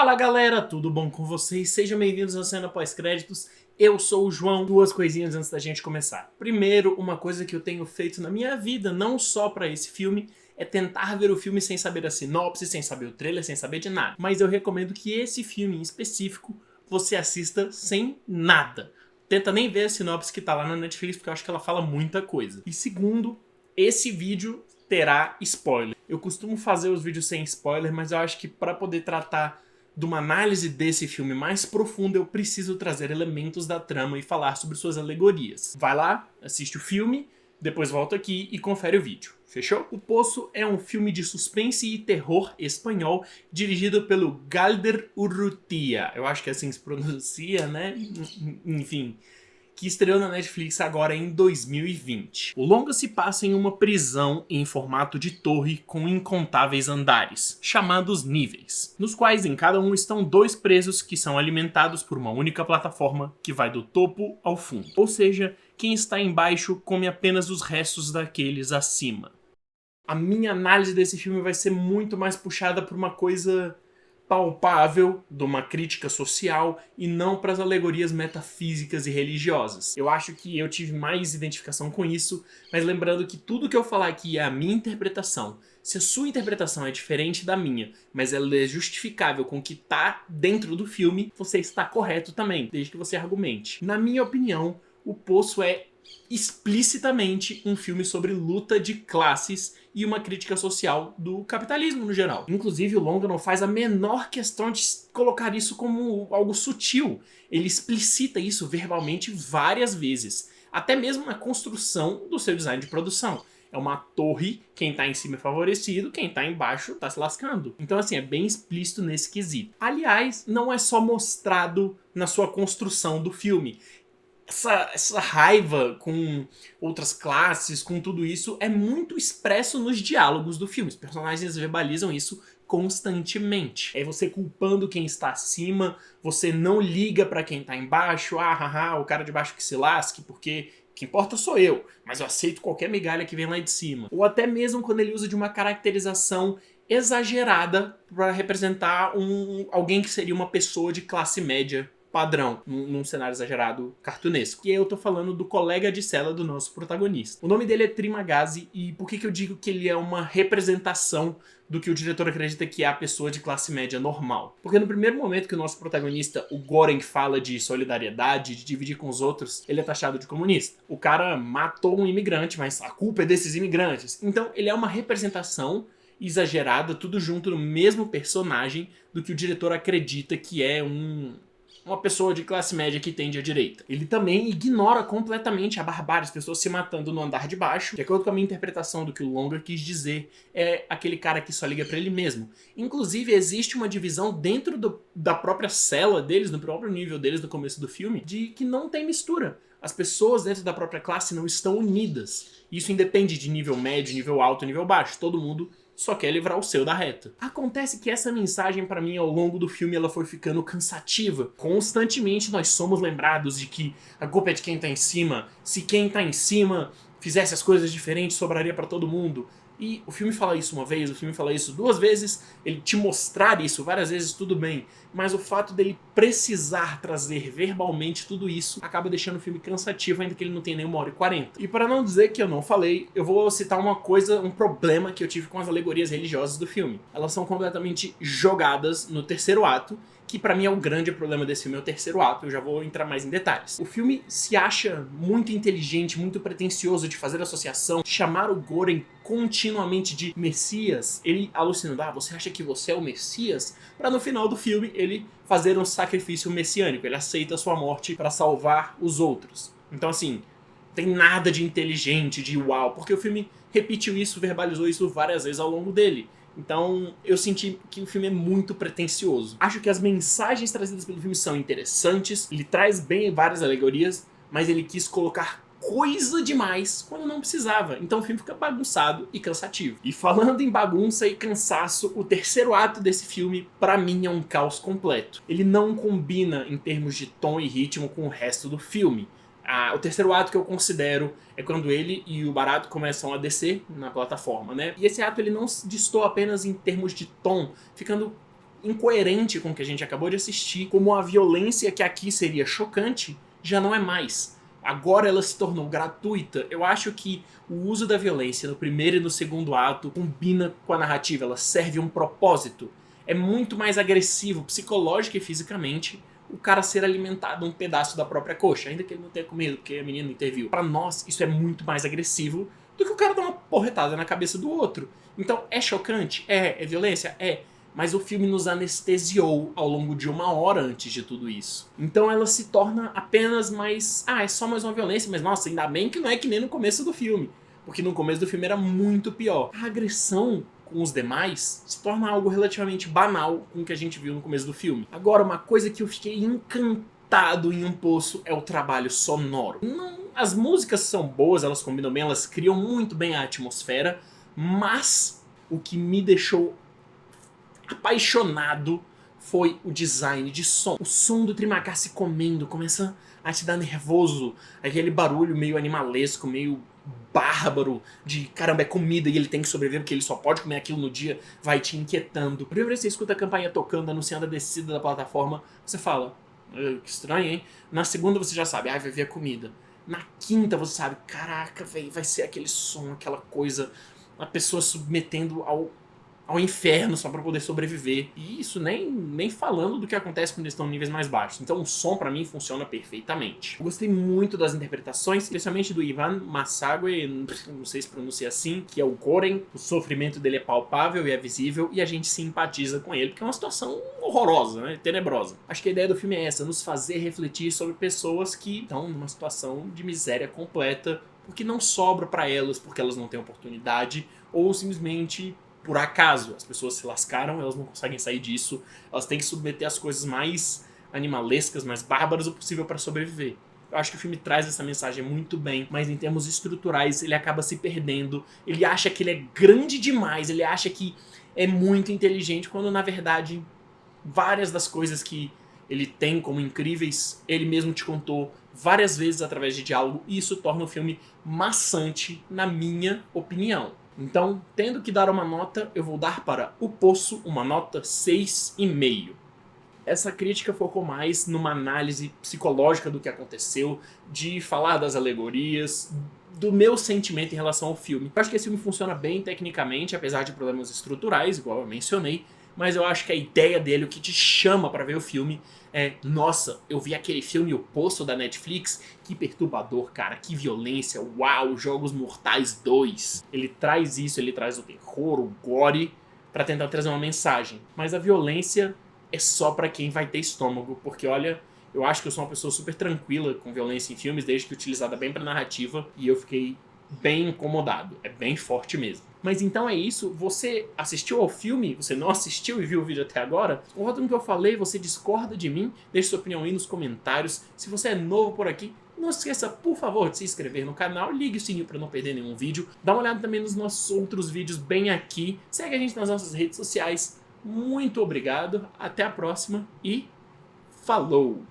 Fala galera, tudo bom com vocês? Sejam bem-vindos à cena pós-créditos. Eu sou o João. Duas coisinhas antes da gente começar. Primeiro, uma coisa que eu tenho feito na minha vida, não só pra esse filme, é tentar ver o filme sem saber a sinopse, sem saber o trailer, sem saber de nada. Mas eu recomendo que esse filme em específico você assista sem nada. Tenta nem ver a sinopse que tá lá na Netflix, porque eu acho que ela fala muita coisa. E segundo, esse vídeo terá spoiler. Eu costumo fazer os vídeos sem spoiler, mas eu acho que para poder tratar de uma análise desse filme mais profunda, eu preciso trazer elementos da trama e falar sobre suas alegorias. Vai lá, assiste o filme, depois volta aqui e confere o vídeo. Fechou? O Poço é um filme de suspense e terror espanhol dirigido pelo Galder Urrutia. Eu acho que assim se pronuncia, né? Enfim, que estreou na Netflix agora em 2020. O longa se passa em uma prisão em formato de torre com incontáveis andares, chamados níveis, nos quais em cada um estão dois presos que são alimentados por uma única plataforma que vai do topo ao fundo. Ou seja, quem está embaixo come apenas os restos daqueles acima. A minha análise desse filme vai ser muito mais puxada por uma coisa palpável, de uma crítica social e não para as alegorias metafísicas e religiosas. Eu acho que eu tive mais identificação com isso, mas lembrando que tudo que eu falar aqui é a minha interpretação. Se a sua interpretação é diferente da minha, mas ela é justificável com o que tá dentro do filme, você está correto também, desde que você argumente. Na minha opinião, O Poço é explicitamente um filme sobre luta de classes e uma crítica social do capitalismo no geral. Inclusive o longa não faz a menor questão de colocar isso como algo sutil. Ele explicita isso verbalmente várias vezes, até mesmo na construção do seu design de produção. É uma torre, quem tá em cima é favorecido, quem tá embaixo tá se lascando. Então assim, é bem explícito nesse quesito. Aliás, não é só mostrado na sua construção do filme. Essa raiva com outras classes, com tudo isso, é muito expresso nos diálogos do filme. Os personagens verbalizam isso constantemente. É você culpando quem está acima, você não liga pra quem tá embaixo, o cara de baixo que se lasque, porque o que importa sou eu, mas eu aceito qualquer migalha que vem lá de cima. Ou até mesmo quando ele usa de uma caracterização exagerada para representar alguém que seria uma pessoa de classe média padrão, num cenário exagerado cartunesco. E aí eu tô falando do colega de cela do nosso protagonista. O nome dele é Trimagazi, e por que eu digo que ele é uma representação do que o diretor acredita que é a pessoa de classe média normal? Porque no primeiro momento que o nosso protagonista, o Goren, fala de solidariedade, de dividir com os outros, ele é taxado de comunista. O cara matou um imigrante, mas a culpa é desses imigrantes. Então ele é uma representação exagerada, tudo junto no mesmo personagem do que o diretor acredita que é uma pessoa de classe média que tende à direita. Ele também ignora completamente a barbárie, as pessoas se matando no andar de baixo. De acordo com a minha interpretação do que o longa quis dizer, é aquele cara que só liga pra ele mesmo. Inclusive, existe uma divisão dentro da própria cela deles, no próprio nível deles no começo do filme, de que não tem mistura. As pessoas dentro da própria classe não estão unidas. Isso independe de nível médio, nível alto, nível baixo. Todo mundo só quer livrar o seu da reta. Acontece que essa mensagem pra mim ao longo do filme ela foi ficando cansativa. Constantemente nós somos lembrados de que a culpa é de quem tá em cima. Se quem tá em cima fizesse as coisas diferentes, sobraria pra todo mundo. E o filme fala isso uma vez, o filme fala isso duas vezes, ele te mostrar isso várias vezes, tudo bem. Mas o fato dele precisar trazer verbalmente tudo isso acaba deixando o filme cansativo, ainda que ele não tenha nem 1h40. E para não dizer que eu não falei, eu vou citar uma coisa, um problema que eu tive com as alegorias religiosas do filme. Elas são completamente jogadas no terceiro ato, que pra mim é o grande problema desse filme, é o terceiro ato, eu já vou entrar mais em detalhes. O filme se acha muito inteligente, muito pretensioso de fazer associação, chamar o Goren continuamente de Messias, ele alucinando, você acha que você é o Messias? Pra no final do filme ele fazer um sacrifício messiânico, ele aceita a sua morte pra salvar os outros. Então assim, tem nada de inteligente, de uau, porque o filme repetiu isso, verbalizou isso várias vezes ao longo dele. Então eu senti que o filme é muito pretensioso. Acho que as mensagens trazidas pelo filme são interessantes, ele traz bem várias alegorias, mas ele quis colocar coisa demais quando não precisava. Então o filme fica bagunçado e cansativo. E falando em bagunça e cansaço, o terceiro ato desse filme, pra mim, é um caos completo. Ele não combina em termos de tom e ritmo com o resto do filme. O terceiro ato que eu considero é quando ele e o Barato começam a descer na plataforma, né? E esse ato ele não destoa apenas em termos de tom, ficando incoerente com o que a gente acabou de assistir, como a violência que aqui seria chocante já não é mais. Agora ela se tornou gratuita. Eu acho que o uso da violência no primeiro e no segundo ato combina com a narrativa, ela serve um propósito. É muito mais agressivo, psicológica e fisicamente, o cara ser alimentado um pedaço da própria coxa, ainda que ele não tenha comido, porque a menina interviu. Pra nós, isso é muito mais agressivo do que o cara dar uma porretada na cabeça do outro. Então, é chocante? É violência? É. Mas o filme nos anestesiou ao longo de 1 hora antes de tudo isso. Então ela se torna apenas mais... é só mais uma violência, mas nossa, ainda bem que não é que nem no começo do filme. Porque no começo do filme era muito pior. A agressão com os demais se torna algo relativamente banal com o que a gente viu no começo do filme. Agora, uma coisa que eu fiquei encantado em Um Poço é o trabalho sonoro. As músicas são boas, elas combinam bem, elas criam muito bem a atmosfera, mas o que me deixou apaixonado foi o design de som. O som do Trimacá se comendo começa a te dar nervoso, aquele barulho meio animalesco, meio bárbaro, de caramba, é comida e ele tem que sobreviver porque ele só pode comer aquilo no dia, vai te inquietando. Primeiro vez que você escuta a campainha tocando, anunciando a descida da plataforma, você fala, que estranho, hein? Na segunda você já sabe, vai vir a comida. Na quinta você sabe, caraca, véio, vai ser aquele som, aquela coisa, a pessoa submetendo ao inferno só pra poder sobreviver. E isso nem falando do que acontece quando eles estão em níveis mais baixos. Então o som pra mim funciona perfeitamente. Eu gostei muito das interpretações, especialmente do Ivan Massague, não sei se pronuncia assim, que é o Goren. O sofrimento dele é palpável e é visível e a gente simpatiza com ele, porque é uma situação horrorosa, né? Tenebrosa. Acho que a ideia do filme é essa, nos fazer refletir sobre pessoas que estão numa situação de miséria completa, porque não sobra pra elas, porque elas não têm oportunidade, ou simplesmente por acaso, as pessoas se lascaram, elas não conseguem sair disso, elas têm que submeter as coisas mais animalescas, mais bárbaras o possível para sobreviver. Eu acho que o filme traz essa mensagem muito bem, mas em termos estruturais ele acaba se perdendo, ele acha que ele é grande demais, ele acha que é muito inteligente, quando na verdade várias das coisas que ele tem como incríveis, ele mesmo te contou várias vezes através de diálogo, e isso torna o filme maçante, na minha opinião. Então, tendo que dar uma nota, eu vou dar para O Poço uma nota 6,5. Essa crítica focou mais numa análise psicológica do que aconteceu, de falar das alegorias, do meu sentimento em relação ao filme. Eu acho que esse filme funciona bem tecnicamente, apesar de problemas estruturais, igual eu mencionei, mas eu acho que a ideia dele, o que te chama pra ver o filme é, nossa, eu vi aquele filme O Poço da Netflix, que perturbador, cara, que violência, uau, Jogos Mortais 2. Ele traz isso, ele traz o terror, o gore, pra tentar trazer uma mensagem. Mas a violência é só pra quem vai ter estômago, porque olha, eu acho que eu sou uma pessoa super tranquila com violência em filmes, desde que utilizada bem pra narrativa, e eu fiquei bem incomodado, é bem forte mesmo. Mas então é isso, você assistiu ao filme, você não assistiu e viu o vídeo até agora? Concorda com o que eu falei, você discorda de mim? Deixe sua opinião aí nos comentários. Se você é novo por aqui, não esqueça, por favor, de se inscrever no canal, ligue o sininho para não perder nenhum vídeo. Dá uma olhada também nos nossos outros vídeos bem aqui. Segue a gente nas nossas redes sociais. Muito obrigado, até a próxima e falou!